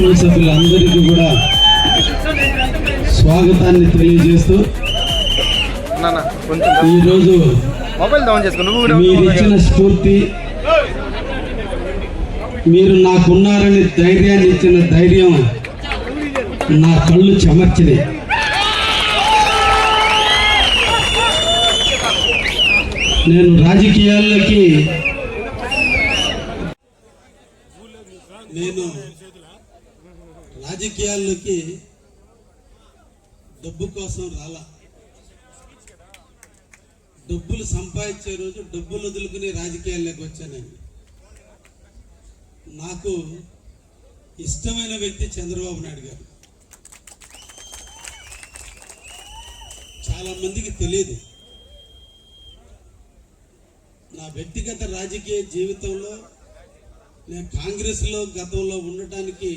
కుటుంబ సభ్యులందరికీ కూడా స్వాగతాన్ని తెలియజేస్తూ ఈరోజు మీరు ఇచ్చిన స్ఫూర్తి, మీరు నాకున్నారని ధైర్యాన్ని ఇచ్చిన ధైర్యం నా కళ్ళు చెమర్చినాయి. నేను రాజకీయాల్లోకి డబ్బు కోసం రాలా. డబ్బులు సంపాదించే రోజు డబ్బులు వదులుకుని రాజకీయాల్లోకి వచ్చానండి. నాకు ఇష్టమైన వ్యక్తి చంద్రబాబు నాయుడు గారు. చాలా మందికి తెలియదు, నా వ్యక్తిగత రాజకీయ జీవితంలో నేను కాంగ్రెస్లో గతంలో ఉండటానికి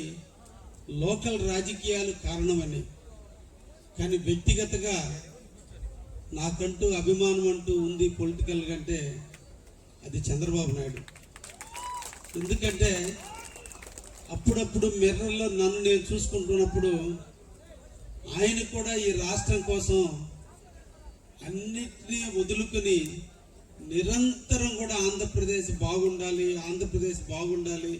లోకల్ రాజకీయాలు కారణమని, కానీ వ్యక్తిగతంగా నాకంటూ అభిమానం అంటూ ఉంది పొలిటికల్ కంటే అది చంద్రబాబు నాయుడు. ఎందుకంటే అప్పుడప్పుడు మిర్రర్లో నన్ను నేను చూసుకుంటున్నప్పుడు ఆయన కూడా ఈ రాష్ట్రం కోసం అన్నిటినీ వదులుకొని నిరంతరం కూడా ఆంధ్రప్రదేశ్ బాగుండాలి, ఆంధ్రప్రదేశ్ బాగుండాలి,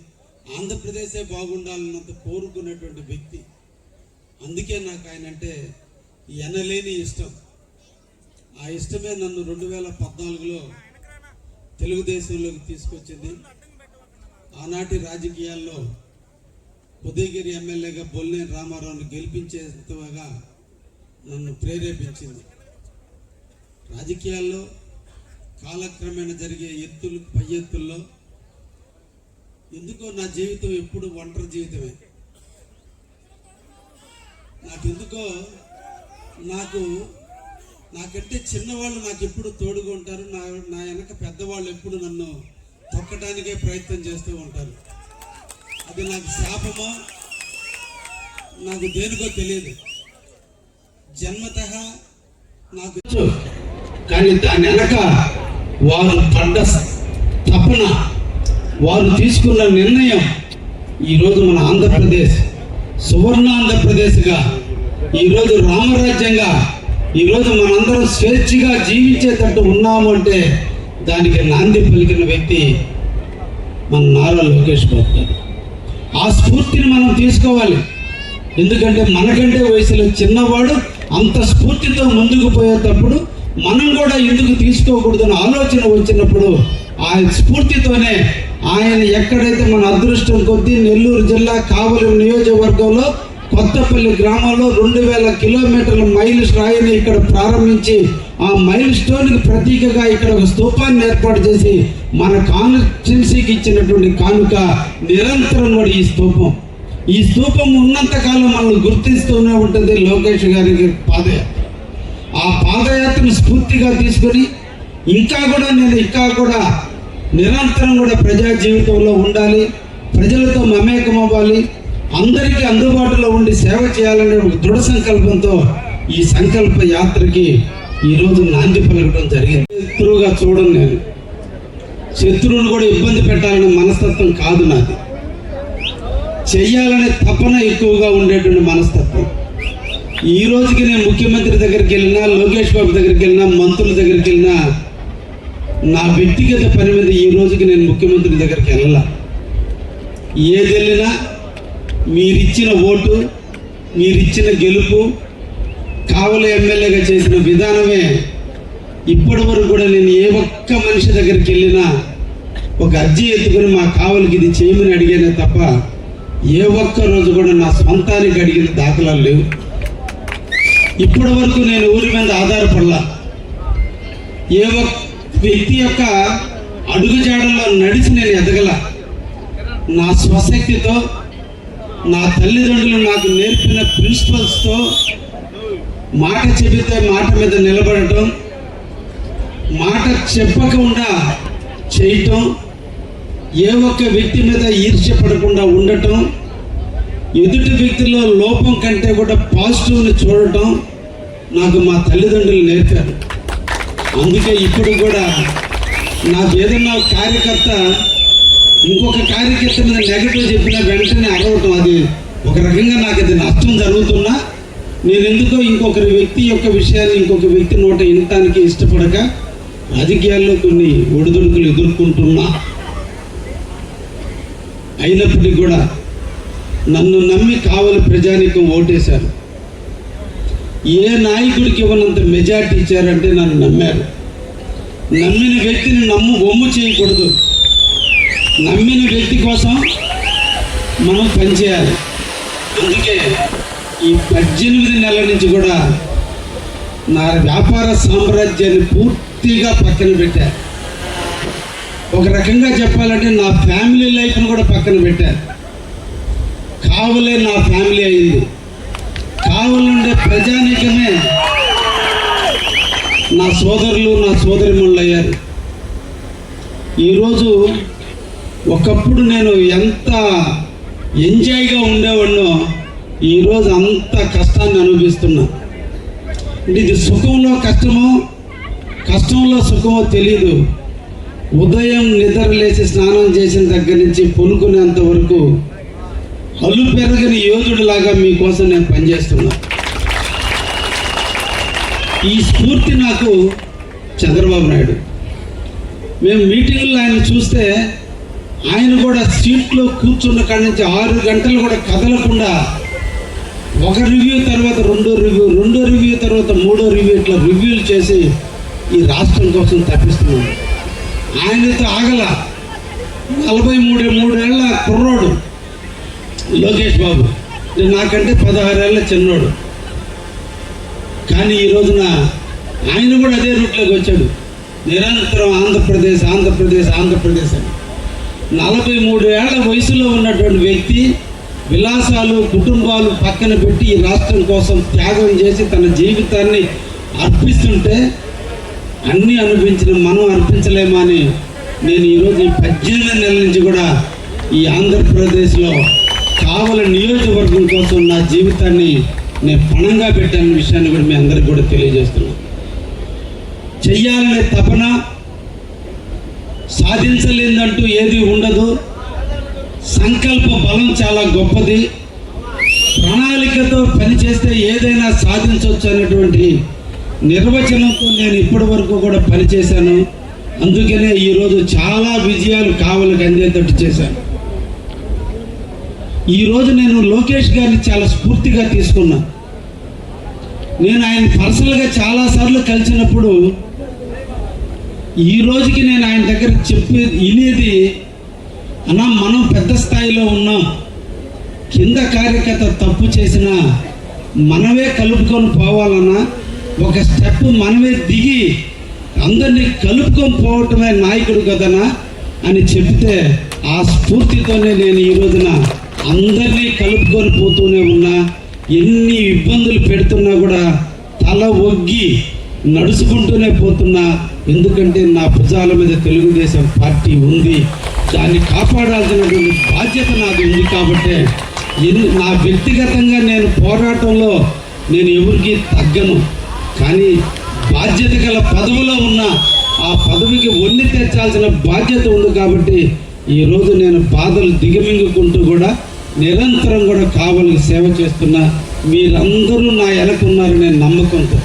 ఆంధ్రప్రదేశే బాగుండాలన్నంత కోరుకునేటువంటి వ్యక్తి. అందుకే నాకు ఆయన అంటే ఎనలేని ఇష్టం. ఆ ఇష్టమే నన్ను 2014లో తెలుగుదేశంలోకి తీసుకొచ్చింది. ఆనాటి రాజకీయాల్లో ఉదయగిరి ఎమ్మెల్యేగా బొల్లేని రామారావుని గెలిపించేంతగా నన్ను ప్రేరేపించింది. రాజకీయాల్లో కాలక్రమేణా జరిగే ఎత్తులు పై ఎత్తుల్లో ఎందుకో నా జీవితం ఎప్పుడు ఒంటరి జీవితమే. నాకెందుకో నాకంటే చిన్నవాళ్ళు నాకు ఎప్పుడు తోడుగా ఉంటారు. నా వెనక పెద్దవాళ్ళు ఎప్పుడు నన్ను తొక్కడానికే ప్రయత్నం చేస్తూ ఉంటారు. అది నాకు శాపమో నాకు దేనికో తెలియదు. జన్మతః నాకు, కానీ దాని వెనక వారు పడ్డ తపన, వారు తీసుకున్న నిర్ణయం ఈరోజు మన ఆంధ్రప్రదేశ్ సువర్ణ ఆంధ్రప్రదేశ్గా, ఈరోజు రామరాజ్యంగా, ఈరోజు మనందరం స్వేచ్ఛగా జీవించేటట్టు ఉన్నాము అంటే దానికి నాంది పలికిన వ్యక్తి మన నారా లోకేష్ బాబు గారు. ఆ స్ఫూర్తిని మనం తీసుకోవాలి. ఎందుకంటే మనకంటే వయసులో చిన్నవాడు అంత స్ఫూర్తితో ముందుకు పోయేటప్పుడు మనం కూడా ఎందుకు తీసుకోకూడదని ఆలోచన వచ్చినప్పుడు ఆ స్ఫూర్తితోనే ఆయన ఎక్కడైతే మన అదృష్టం కొద్దీ నెల్లూరు జిల్లా కావలి నియోజకవర్గంలో కొత్తపల్లి గ్రామంలో 2000 కిలోమీటర్ల మైలు రాయిని ఇక్కడ ప్రారంభించి ఆ మైల్ స్టోన్కి ప్రతీకగా ఇక్కడ ఒక స్తూపాన్ని ఏర్పాటు చేసి మన కాన్స్టిట్యున్సీకి ఇచ్చినటువంటి కానుక నిరంతరం కూడా ఈ స్తూపం ఉన్నంతకాలం మనల్ని గుర్తిస్తూనే ఉంటుంది లోకేష్ గారికి పాదయాత్ర. ఆ పాదయాత్రను స్ఫూర్తిగా తీసుకొని ఇంకా కూడా నిరంతరం కూడా ప్రజా జీవితంలో ఉండాలి, ప్రజలతో మమేకం అవ్వాలి, అందరికీ అందుబాటులో ఉండి సేవ చేయాలనే ఒక దృఢ సంకల్పంతో ఈ సంకల్ప యాత్రకి ఈరోజు నాంది పలకడం జరిగింది. శత్రువుగా చూడను, నేను శత్రువును కూడా ఇబ్బంది పెట్టాలనే మనస్తత్వం కాదు నాది. చెయ్యాలనే తపన ఎక్కువగా ఉండేటువంటి మనస్తత్వం. ఈ రోజుకి నేను ముఖ్యమంత్రి దగ్గరికి వెళ్ళినా, లోకేష్ బాబు దగ్గరికి వెళ్ళినా, మంత్రుల దగ్గరికి వెళ్ళినా, నా వ్యక్తిగత పని మీద ఈ రోజుకి నేను ముఖ్యమంత్రి దగ్గరికి వెళ్ళాల. ఏది వెళ్ళినా మీరిచ్చిన ఓటు, మీరిచ్చిన గెలుపు, కావలి ఎమ్మెల్యేగా చేసిన విధానమే ఇప్పటి వరకు కూడా నేను ఏ ఒక్క మనిషి దగ్గరికి వెళ్ళినా ఒక అర్జీ ఎత్తుకొని మా కావలికి ఇది చేయమని అడిగానే తప్ప ఏ ఒక్క రోజు కూడా నా సొంతానికి అడిగిన దాఖలాలు లేవు. ఇప్పటి వరకు నేను ఊరి మీద ఆధారపడలా. ఏ ఒక్క వ్యక్తి యొక్క అడుగుజాడల్లో నడిచి నేను ఎదగల. నా స్వశక్తితో, నా తల్లిదండ్రులు నాకు నేర్పిన ప్రిన్సిపల్స్తో మాట చెబితే మాట మీద నిలబడటం, మాట చెప్పకుండా చేయటం, ఏ ఒక్క వ్యక్తి మీద ఈర్ష్యపడకుండా ఉండటం, ఎదుటి వ్యక్తిలో లోపం కంటే కూడా పాజిటివ్ని చూడటం నాకు మా తల్లిదండ్రులు నేర్పారు. అందుకే ఇప్పుడు కూడా నాకు ఏదన్నా కార్యకర్త ఇంకొక కార్యకర్త మీద నెగటివ్ చెప్పినా వెంటనే అరవటం, అది ఒక రకంగా నాకు ఇది నష్టం జరుగుతున్నా నేను ఎందుకో ఇంకొకరి వ్యక్తి యొక్క విషయాన్ని ఇంకొక వ్యక్తి నోట వినటానికి ఇష్టపడక రాజకీయాల్లో కొన్ని ఒడిదుడుకులు ఎదుర్కొంటున్నా. అయినప్పటికీ కూడా నన్ను నమ్మి కావలి ప్రజానీకం ఓటేశారు. ఏ నాయకుడికి ఇవ్వనంత మెజార్టీ ఇచ్చారంటే నన్ను నమ్మారు. నమ్మిన వ్యక్తిని ఒమ్ము చేయకూడదు. నమ్మిన వ్యక్తి కోసం మనం పనిచేయాలి. అందుకే ఈ 18 నెలల నుంచి కూడా నా వ్యాపార సామ్రాజ్యాన్ని పూర్తిగా పక్కన పెట్టారు. ఒక రకంగా చెప్పాలంటే నా ఫ్యామిలీ లైఫ్ను కూడా పక్కన పెట్టారు. కావలే నా ఫ్యామిలీ అయింది. కావలుండే ప్రజానీకమే నా సోదరులు నా సోదరిమణులు అయ్యారు. ఈరోజు ఒకప్పుడు నేను ఎంత ఎంజాయ్గా ఉండేవాడినో ఈరోజు అంత కష్టాన్ని అనుభవిస్తున్నా. అంటే ఇది సుఖంలో కష్టమో కష్టంలో సుఖమో తెలీదు. ఉదయం నిద్ర లేచి స్నానం చేసిన దగ్గర నుంచి పొనుకునేంత వరకు అల్లు పెరగని యోధుడిలాగా మీకోసం నేను పనిచేస్తున్నా. ఈ స్ఫూర్తి నాకు చంద్రబాబు నాయుడు. మేము మీటింగ్లో ఆయన చూస్తే ఆయన కూడా సీట్లో కూర్చున్న కాడి నుంచి 6 గంటలు కూడా కదలకుండా ఒక రివ్యూ తర్వాత రెండో రివ్యూ తర్వాత మూడో రివ్యూ ఇట్లా రివ్యూలు చేసి ఈ రాష్ట్రం కోసం తప్పిస్తున్నాడు. ఆయనతో ఆగల 43 ఏళ్ళ కుర్రోడు లోకేష్ బాబు, నాకంటే 16 ఏళ్ళ చిన్నోడు. కానీ ఈ రోజున ఆయన కూడా అదే రూట్లోకి వచ్చాడు. నిరంతరం ఆంధ్రప్రదేశ్ ఆంధ్రప్రదేశ్ ఆంధ్రప్రదేశ్ అని 43 ఏళ్ల వయసులో ఉన్నటువంటి వ్యక్తి విలాసాలు కుటుంబాలు పక్కన పెట్టి ఈ రాష్ట్రం కోసం త్యాగం చేసి తన జీవితాన్ని అర్పిస్తుంటే అన్నీ అనిపించిన మనం అర్పించలేమా అని నేను ఈరోజు 18 నెలల నుంచి కూడా ఈ ఆంధ్రప్రదేశ్లో కావలి నియోజకవర్గం కోసం నా జీవితాన్ని నేను పణంగా పెట్టాన విషయాన్ని కూడా మీ అందరికీ కూడా తెలియజేస్తున్నాను. చెయ్యాలనే తపన, సాధించలేదంటూ ఏది ఉండదు. సంకల్ప బలం చాలా గొప్పది. ప్రణాళికతో పనిచేస్తే ఏదైనా సాధించవచ్చు అనేటువంటి నిర్వచనంతో నేను ఇప్పటి వరకు కూడా పనిచేశాను. అందుకనే ఈరోజు చాలా విజయాలు కావలికి అందేటట్టు చేశాను. ఈరోజు నేను లోకేష్ గారిని చాలా స్ఫూర్తిగా తీసుకున్నా. నేను ఆయన పర్సనల్గా చాలాసార్లు కలిసినప్పుడు ఈ రోజుకి నేను ఆయన దగ్గర వినేది, అన్నా మనం పెద్ద స్థాయిలో ఉన్నాం, కింద కార్యకర్త తప్పు చేసినా మనమే కలుపుకొని పోవాలన్నా ఒక స్టెప్ మనమే దిగి అందరినీ కలుపుకొని పోవటమే నాయకుడు కదనా అని చెప్తే ఆ స్ఫూర్తితోనే నేను ఈ రోజున అందరినీ కలుపుకొని పోతూనే ఉన్నా. ఎన్ని ఇబ్బందులు పెడుతున్నా కూడా తల ఒగ్గి నడుచుకుంటూనే పోతున్నా. ఎందుకంటే నా భుజాల మీద తెలుగుదేశం పార్టీ ఉంది, దాన్ని కాపాడాల్సినటువంటి బాధ్యత నాది ఉంది. కాబట్టి నా వ్యక్తిగతంగా నేను పోరాటంలో నేను ఎవరికి తగ్గను. కానీ బాధ్యత గల పదవిలో ఉన్న ఆ పదవికి ఒన్ని తెచ్చాల్సిన బాధ్యత ఉంది. కాబట్టి ఈరోజు నేను బాధలు దిగమింగుకుంటూ కూడా నిరంతరం కూడా కావలికి సేవ చేస్తున్నా. మీరందరూ నా వెనకున్నారనే నమ్మకంతో